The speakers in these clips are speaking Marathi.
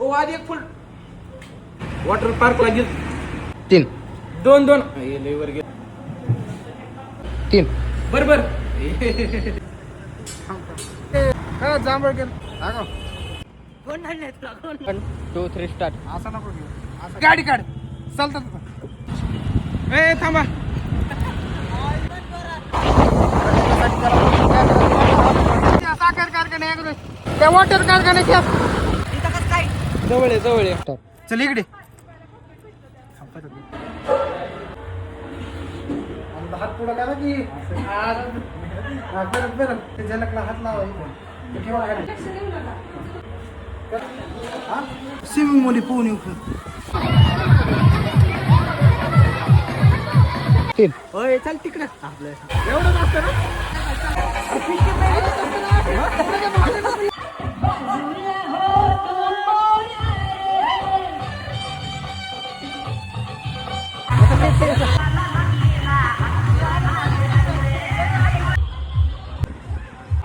हो आधी एक फुल वॉटर पार्क लागेल 3 2 3 बरोबर जांभळ गेल 1 2 3 स्टार्ट. असं नको घेऊ. गाडी काढ चालतात ए थांबा साखर कारखाने त्या वॉटर कारखान्याच्या जवळ आहे चल इकडे हात पुढं करा की परत ते झलकला हात लावा स्विमिंग मध्ये पोहून येऊ 3 होय चल तिकडे आपलं एवढं असतं ना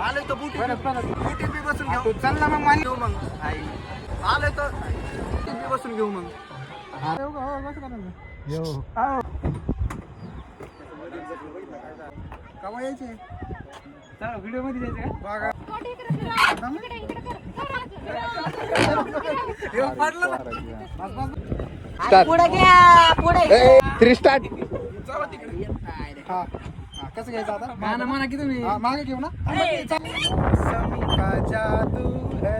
आले तर बुटीत बी बसून घेऊ चल ना मग मानी घेऊ मग आले तर बुटीत बी बसून घेऊ मग कवा यायचे व्हिडिओ मध्ये जायचं बघा स्टार्ट 3 स्टार्ट. हा कसं घ्यायचं आता गाणं म्हणा की तुम्ही मागे घेऊ ना का जादू है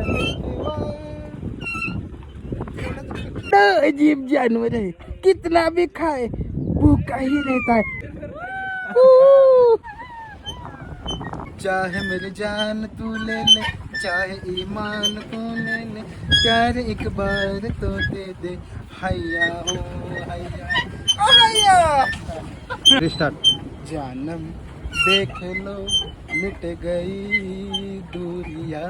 अजीब जानवर है, कितना भी खाए भूखा ही रहता है. चाहे मेरी जान तू ले ले चाहे ईमान तू ले ले प्यार एक बार तो दे दे हैया ओ हैया ओ हैया रिस्टार्ट. जानम देख लो मिट गई दूरियां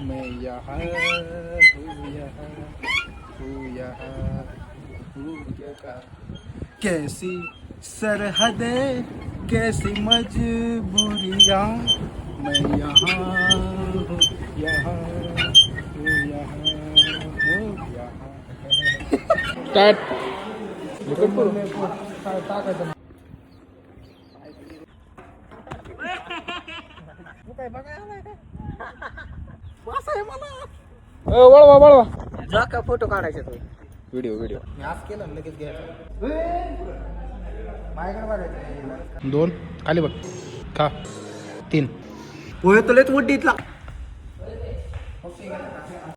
मैं यहाँ हूँ यहाँ कैसी सरहदें कैसी मजबूरियां मैं यहाँ हूँ यहाँ स्टार्ट. वळवा जा का फोटो काढायचे तो व्हिडिओ मी आज केलं ना, लगेच घ्यायचं माझ्याकडे बघायचं 2 खाली बघ. खा 3 पोहे तुला मोठी इथला